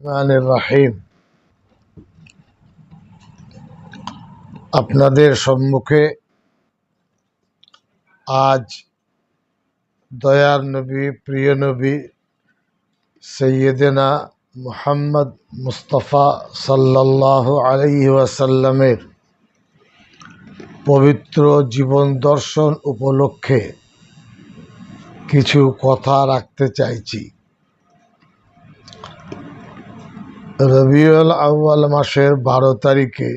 রহমানির রহিম। আপনাদের সম্মুখে আজ দয়ার নবী, প্রিয় নবী সৈয়দনা মুহাম্মদ মুস্তাফা সাল্লাল্লাহু আলাইহি ওয়াসাল্লামের পবিত্র জীবন দর্শন উপলক্ষে কিছু কথা রাখতে চাইছি। রবিউল আউয়াল মাসের 12 তারিখে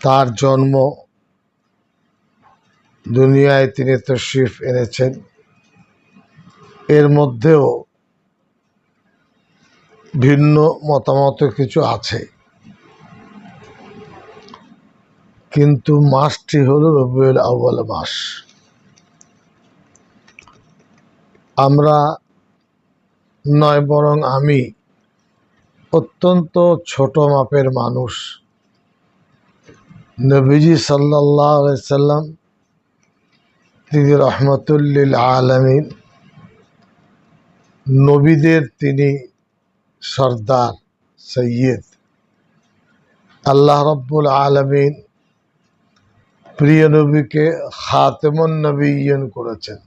তার জন্ম। দুনিয়ায় তিনি তশরিফ এনেছেন। এর মধ্যেও ভিন্ন মতামত কিছু আছে, কিন্তু মাসটি হলো রবিউল আউয়াল মাস। আমরা নয়, বরং আমি অত্যন্ত ছোট মাপের মানুষ। নবীজি সাল্লাল্লাহু আলাইহি সাল্লাম তিনি রহমতুল লিল আলামিন, নবীদের তিনি সর্দার, সৈয়দ। আল্লাহ রাব্বুল আলামিন প্রিয় নবীকে খাতেমুন নবিয়্যিন করেছেন।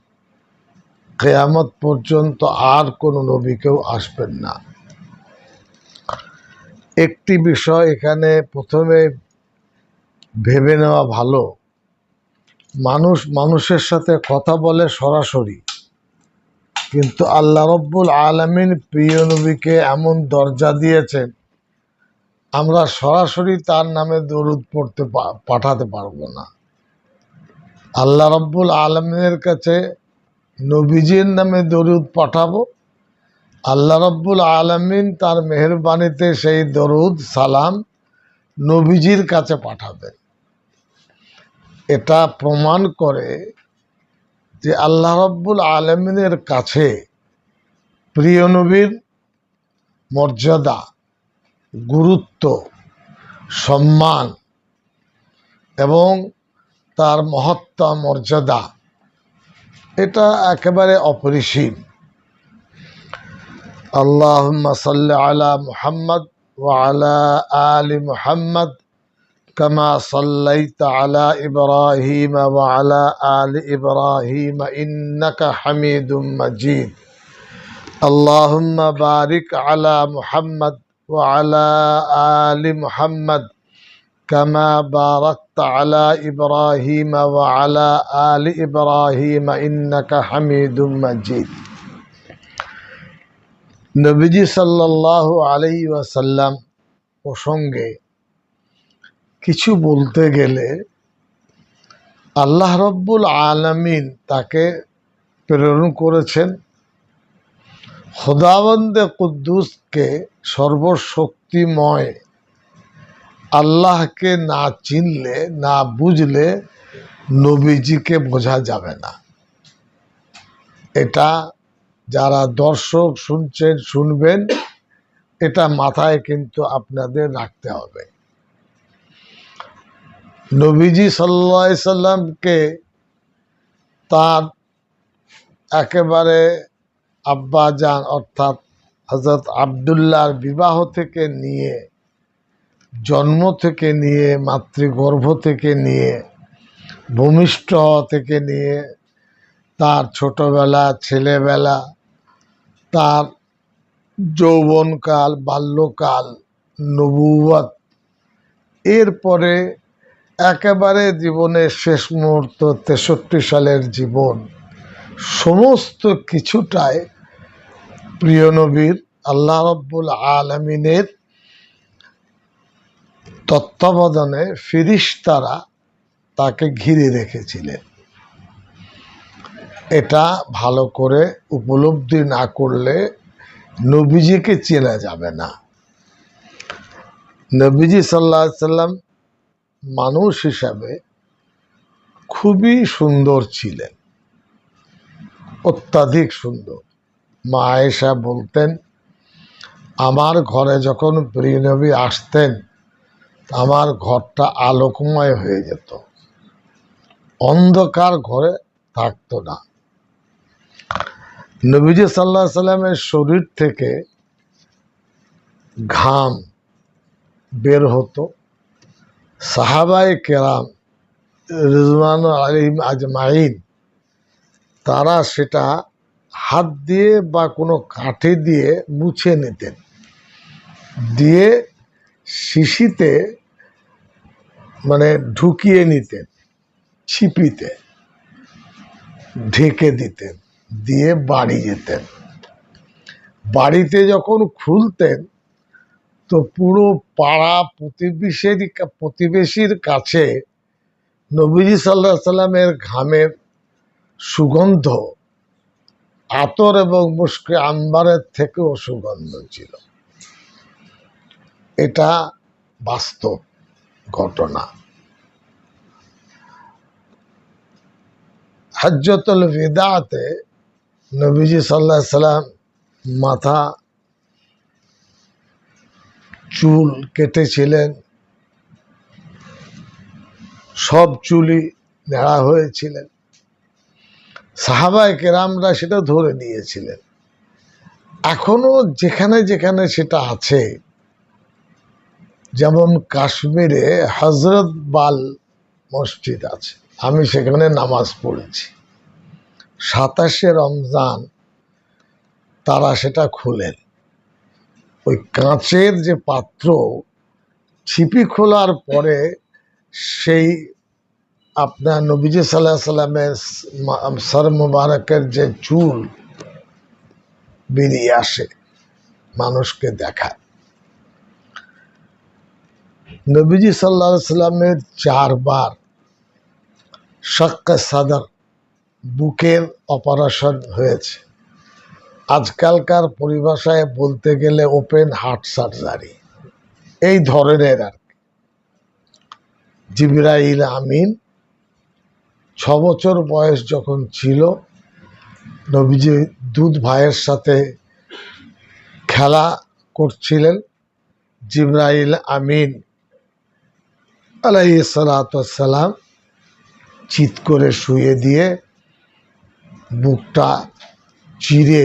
কিয়ামত পর্যন্ত আর কোনো নবী কেউ আসবেন না। একটি বিষয় এখানে প্রথমে ভেবে নেওয়া ভালো, মানুষ মানুষের সাথে কথা বলে সরাসরি, কিন্তু আল্লাহ রাব্বুল আলামিন প্রিয় নবীকে এমন দরজা দিয়েছেন, আমরা সরাসরি তার নামে দরুদ পড়তে পাঠাতে পারবো না। আল্লাহ রাব্বুল আলামিনের কাছে নবীজির নামে দরুদ পাঠাবো, আল্লাহ রাব্বুল আলামিন তার মেহেরবানিতে সেই দরুদ সালাম নবীজির কাছে পাঠাবেন। এটা প্রমাণ করে যে আল্লাহ রাব্বুল আলামিনের কাছে প্রিয় নবীর মর্যাদা, গুরুত্ব, সম্মান এবং তার মহত্তা, মর্যাদা এটা একেবারে অপরিসীম। আল্লাহুম্মা সাল্লি আলা মুহাম্মদ ওয়া আলা আলি মুহাম্মদ কামা সাল্লাইতা আলা ইব্রাহিম ওয়া আলা আলি ইব্রাহিম ইন্নাকা হামিদুম মাজিদ। আল্লাহুম্মা বারিক আলা মুহাম্মদ ওয়া আলা আলি মুহাম্মদ কামা বারাকতা আলা ইব্রাহিম ওয়া আলা আলি ইব্রাহিম ইন্নাকা হামিদুম মাজিদ। নবীজি সাল্লাল্লাহু আলাইহি ওয়াসাল্লাম প্রসঙ্গে কিছু বলতে গেলে আল্লাহ রাব্বুল আলামিন তাকে প্রেরণ করেছেন খোদাবন্দে কুদ্দুসকে, সর্বশক্তিময় আল্লাহকে না চিনলে, না বুঝলে নবীজিকে বোঝা যাবে না। এটা যারা দর্শক শুনছেন, শুনবেন, এটা মাথায় কিন্তু আপনাদের রাখতে হবে। নবীজি সাল্লাল্লাহু আলাইহি সাল্লামকে তার একেবারে আব্বাজান অর্থাৎ হযরত আব্দুল্লাহর বিবাহ থেকে নিয়ে, জন্ম থেকে নিয়ে, মাতৃগর্ভ থেকে নিয়ে, ভূমিষ্ঠ থেকে নিয়ে, তার ছোটবেলা, ছেলেবেলা, তার যৌবনকাল, বাল্যকাল, নবুয়ত, এরপরে একেবারে জীবনের শেষ মুহূর্ত 63 সালের জীবন, সমস্ত কিছুটাই প্রিয় নবীর আল্লাহ রাব্বুল আলামিনের তত্ত্বাবধানে ফেরেশতারা তাকে ঘিরে রেখেছিলেন। এটা ভালো করে উপলব্ধি না করলে নবীজিকে চেনা যাবে না। নবীজি সাল্লাল্লাহু আলাইহি সাল্লাম মানুষ হিসাবে খুবই সুন্দর ছিলেন, অত্যাধিক সুন্দর। মা আয়েশা বলতেন, আমার ঘরে যখন প্রিয় নবী আসতেন আমার ঘরটা আলোকময় হয়ে যেত, অন্ধকার ঘরে থাকতো না। নবীজি সাল্লাল্লাহু আলাইহি সাল্লামের শরীর থেকে ঘাম বের হতো, সাহাবায়ে কেরাম রিজওয়ান আলাইহিম আজমাইন তারা সেটা হাত দিয়ে বা কোনো কাঠি দিয়ে মুছে নিতেন, দিয়ে শিশিতে মানে ঢুকিয়ে নিতেন, ছিপিতে ঢেকে দিতেন, দিয়ে বাড়ি যেতেন। বাড়িতে যখন খুলতেন তো পুরো পাড়া প্রতিবেশীর কাছে নবীজি সাল্লাল্লাহু আলাইহি সাল্লামের ঘামের সুগন্ধ আতর এবং মুশকে আম্বারের থেকেও সুগন্ধ ছিল। এটা বাস্তব ঘটনা। হজ্জতুল বিদাতে নবীজি সাল্লাল্লাহু আলাইহি সাল্লাম মাথা চুল কেটেছিলেন, সব চুলই নেড়া হয়েছিলেন। সাহাবায়ে কেরামরা সেটা ধরে নিয়েছিলেন। এখনো যেখানে যেখানে সেটা আছে, যেমন কাশ্মীরে হজরত বাল মসজিদ আছে, আমি সেখানে নামাজ পড়েছি। 27শে রমজান তারা সেটা খুলেন। ওই কাঁচের যে পাত্র, ছিপি খোলার পরে সেই আপনার নবীজি সাল্লাল্লাহু আলাইহি সাল্লামের সর মুবারকের যে চুল বেরিয়ে আসে, মানুষকে দেখায়। নবীজি সাল্লাল্লাহু আলাইহি সাল্লামের 4 বার শাক্কা সাদর, বুকের অপারেশন হয়েছে। আজকালকার পরিভাষায় বলতে গেলে ওপেন হার্ট সার্জারি, এই ধরনের আর কি। জিবরাইল আমিন 6 বছর বয়স যখন ছিল, নবীজি দুধ ভাইয়ের সাথে খেলা করছিলেন। জিবরাইল আমিন আলাইহিস সালাতু ওয়াস সালাম চিৎ করে শুয়ে দিয়ে বুকটা চিরে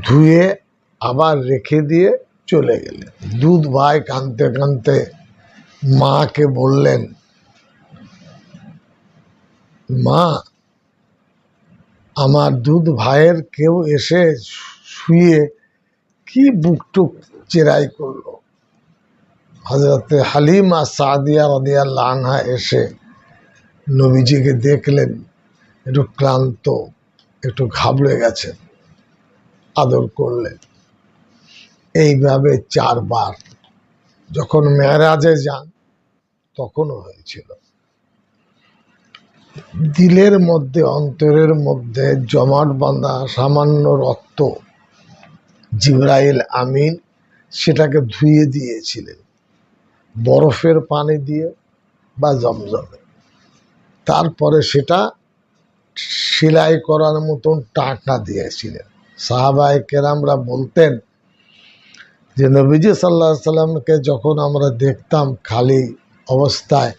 ধুয়ে আবার রেখে দিয়ে চলে গেলেন। দুধ ভাই কাঁদতে কাঁদতে মাকে বললেন, মা, আমার দুধ ভাইয়ের কেউ এসে শুয়ে কি বুকটুক চেরাই করলো। হযরতে হালিমা সাদিয়া রাদিয়াল্লাহু আনহা এসে নবীজিকে দেখলেন, একটু ক্লান্ত, একটু ঘাবড়ে গেছেন, আদর করলেন। এইভাবে 4 বার। যখন মেরাজে যান তখনও হয়েছিল। দিলের মধ্যে, অন্তরের মধ্যে জমাট বাঁধা সামান্য রক্ত জিবরাইল আমিন সেটাকে ধুয়ে দিয়েছিলেন বরফের পানি দিয়ে বা জমজমে। তারপরে সেটা সেলাই করার মতন টাকা দিয়েছিলেন। সাহাবায়ে কেরামরা বলতেন যে নবীজি সাল্লাল্লাহু আলাইহি সাল্লামকে যখন আমরা দেখতাম খালি অবস্থায়,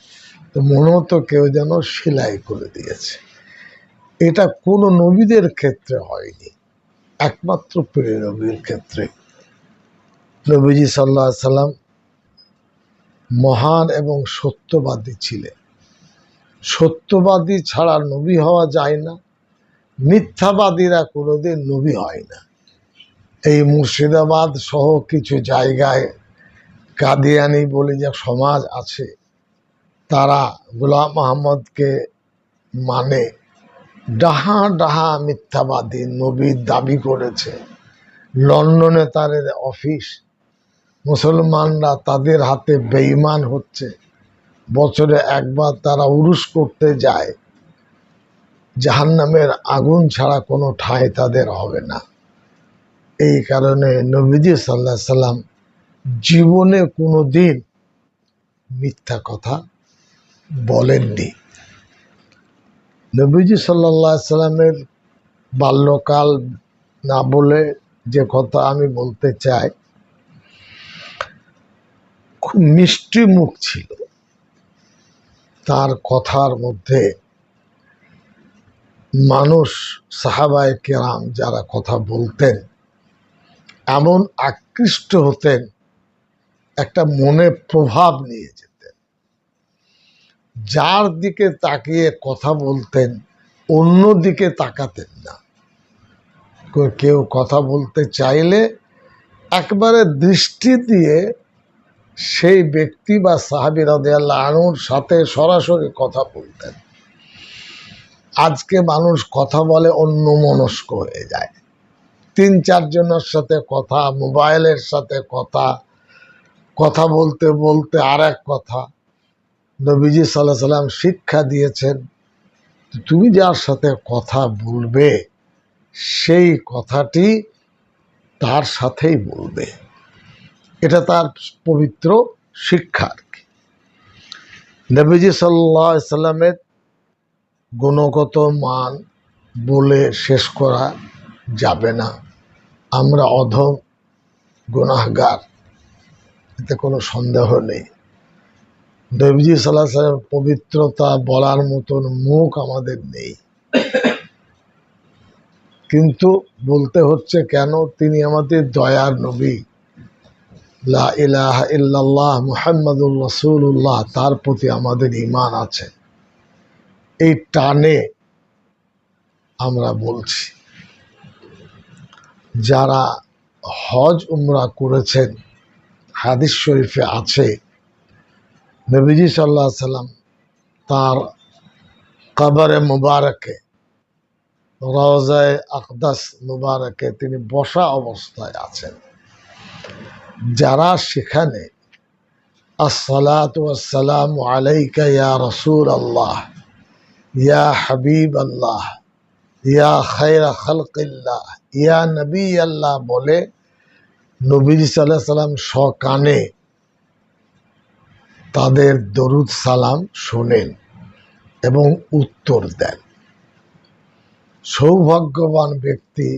তো মনে হতো কেউ যেন সেলাই করে দিয়েছে। এটা কোনো নবীদের ক্ষেত্রে হয়নি, একমাত্র প্রিয় নবীর ক্ষেত্রে। নবীজি সাল্লাল্লাহু আলাইহি সাল্লাম মহান এবং সত্যবাদী ছিলেন। সত্যবাদী ছাড়া নবী হওয়া যায় না, মিথ্যাবাদীরা কোনোদিন নবী হয় না। এই মুর্শিদাবাদ সহ কিছু জায়গায় কাদিয়ানি বলে যে সমাজ আছে, তারা গোলাম মোহাম্মদকে মানে ডাহা ডাহা মিথ্যাবাদী নবীর দাবি করেছে। লন্ডনে তাদের অফিস, মুসলমানরা তাদের হাতে বেঈমান হচ্ছে। বছরে একবার তারা উরুস করতে যায়, জাহান্নামের আগুন ছাড়া কোনো ঠাঁই তাদের হবে না। এই কারণে নবীজি সাল্লাল্লাহু আলাইহি সাল্লাম জীবনে কোনো দিন মিথ্যা কথা বলেননি। নবীজি সাল্লাল্লাহু আলাইহি সাল্লামের বাল্যকাল না বলে যে কথা আমি বলতে চাই, খুব মিষ্টি মুখ ছিল তার কথার মধ্যে। মানুষ সাহাবায়ে কেরাম যারা কথা বলতেন, এমন আকৃষ্ট হতেন, একটা মনে প্রভাব নিয়ে যেতেন। যার দিকে তাকিয়ে কথা বলতেন অন্য দিকে তাকাতেন না। কেউ কথা বলতে চাইলে একবারে দৃষ্টি দিয়ে সেই ব্যক্তি বা সাহাবী রাদিয়াল্লাহু আনহুর সাথে সরাসরি কথা বলতেন। আজকে মানুষ কথা বলে অন্যমনস্ক হয়ে যায়, 3-4 জনের সাথে কথা, মোবাইলের সাথে কথা, কথা বলতে বলতে আর এক কথা। নবীজি সাল্লাল্লাহু আলাইহি সাল্লাম শিক্ষা দিয়েছেন, তুমি যার সাথে কথা বলবে সেই কথাটি তার সাথেই বলবে। এটা তার পবিত্র শিক্ষা আর কি। নবীজি সাল্লাল্লাহু আলাইহি সাল্লামের গুণগত মান বলে শেষ করা যাবে না। আমরা অধম, গুনাহগার, এতে কোনো সন্দেহ নেই। নবীজি সাল্লাল্লাহু আলাইহি সাল্লামের পবিত্রতা বলার মতন মুখ আমাদের নেই, কিন্তু বলতে হচ্ছে কেন? তিনি আমাদের দয়ার নবী, লা ইলাহা ইল্লাল্লাহ মুহাম্মাদুর রাসূলুল্লাহ, তার প্রতি আমাদের ঈমান আছে। এই টানে আমরা বলছি, যারা হজ উমরা করেছেন, হাদিস শরীফে আছে নবীজি সাল্লাল্লাহু আলাইহি সাল্লাম তার কবরে মুবারকে, রওজায়ে আকদাস মুবারকে তিনি বসা অবস্থায় আছেন। যারা সেখানে আসসালাতু ওয়াসসালামু আলাইকা ইয়া রাসূলাল্লাহ, ইয়া হাবিবাল্লাহ, ইয়া খায়রা খালকিল্লাহ, ইয়া নবী আল্লাহ বলে নবীজি সাল্লাল্লাহু আলাইহি সাল্লাম সকানে তাদের দরুদ সালাম শোনেন এবং উত্তর দেন। সৌভাগ্যবান ব্যক্তি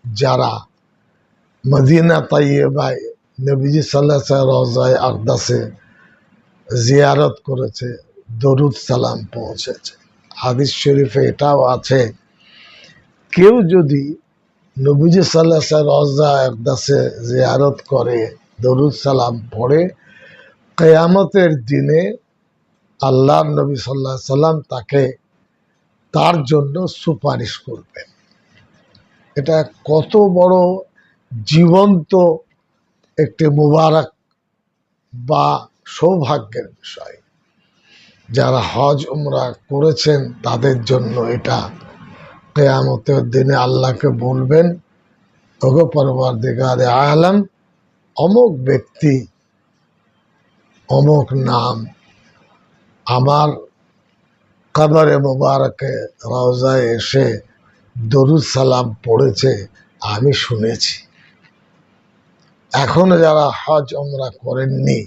যারা মদিনা তাইয়্যিবায় নবীজি সাল্লাল্লাহু আলাইহি ওয়াসাল্লাম রওজায়ে আকদাসে জিয়ারত করেছে, দরুদ সালাম পৌঁছেছে। হাদিস শরীফে এটাও আছে, কেউ যদি নবীজি সাল্লাল্লাহু আলাইহি ওয়াসাল্লাম রওজায়ে আকদাসে জিয়ারত করে, দরুদ সালাম পড়ে, কিয়ামতের দিনে আল্লাহর নবী সাল্লাল্লাহু আলাইহি সাল্লাম তাকে তার জন্য সুপারিশ করবেন। এটা কত বড় জীবন্ত একটি মুবারক বা সৌভাগ্যের বিষয়। যারা হজ উমরা করেছেন তাদের জন্য এটা কিয়ামতের দিনে আল্লাহকে বলবেন, ওগো পরওয়ারদিগারে আলম, অমুক ব্যক্তি অমুক নাম আমার কবরে মুবারকে রওজায় এসে দরুদ সালাম পড়েছে, আমি শুনেছি। এখনো যারা হজ উমরা করেননি,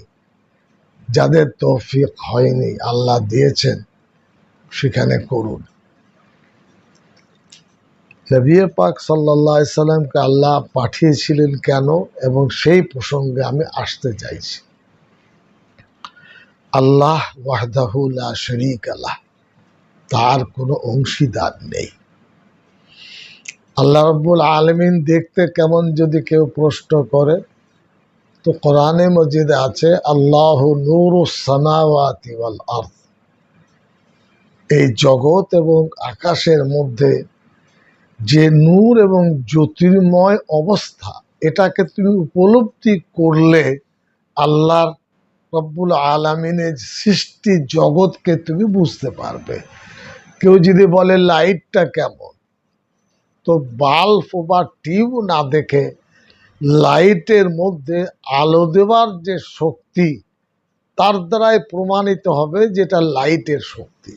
যাদের তৌফিক হয়নি, আল্লাহ দিয়েছেন, সেখানে করুন। নবী পাক সাল্লাল্লাহু আলাইহি সাল্লামকে আল্লাহ পাঠিয়েছিলেন কেন, এবং সেই প্রসঙ্গে আমি আসতে চাইছি। আল্লাহ ওয়াহদাহু লা শারীকা লাহ, তার কোনো অংশীদার নেই। আল্লাহ রাব্বুল আলামিন দেখতে কেমন যদি কেউ প্রশ্ন করে, তো কোরআনে মজিদে আছে আল্লাহু নূরুস সামাওয়াতি ওয়াল আরদ, এই জগৎ এবং আকাশের মধ্যে যে নূর এবং জ্যোতির্ময় অবস্থা, এটাকে তুমি উপলব্ধি করলে আল্লাহ রব্বুল আলামিনের সৃষ্টি জগৎকে তুমি বুঝতে পারবে। কেউ যদি বলে লাইটটা কেমন, তো বাল্ব বা টিউব না দেখে লাইটের মধ্যে আলো দেওয়ার যে শক্তি, তার দ্বারাই প্রমাণিত হবে যেটা লাইটের শক্তি।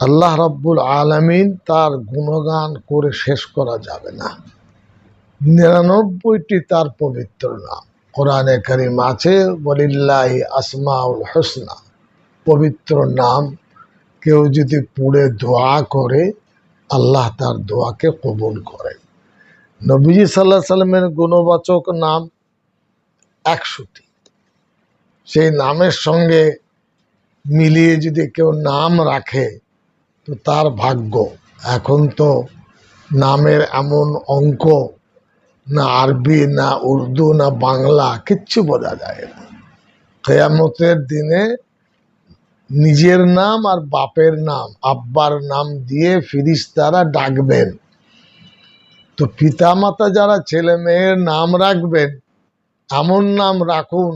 আল্লাহ রাব্বুল আলামিন তার গুণগান করে শেষ করা যাবে না। 99টি তার পবিত্র নাম কোরআনে কারীম আছে, ওয়ালিল্লাহি আসমাউল হুসনা, পবিত্র নাম কেউ যদি পড়ে দোয়া করে আল্লাহ তার দোয়াকে কবুল করেন। নবীজি সাল্লাল্লাহু আলাইহি সাল্লামের গুণবাচক নাম 100টি। সেই নামের সঙ্গে মিলিয়ে যদি কেউ নাম রাখে তো তার ভাগ্য। এখন তো নামের এমন অঙ্ক, না আরবি, না উর্দু, না বাংলা, কিচ্ছু বোঝা যায় না। কিয়ামতের দিনে নিজের নাম আর বাপের নাম, আব্বার নাম দিয়ে ফিরিস্তারা ডাকবেন। তো পিতামাতা যারা ছেলে মেয়ের নাম রাখবেন, এমন নাম রাখুন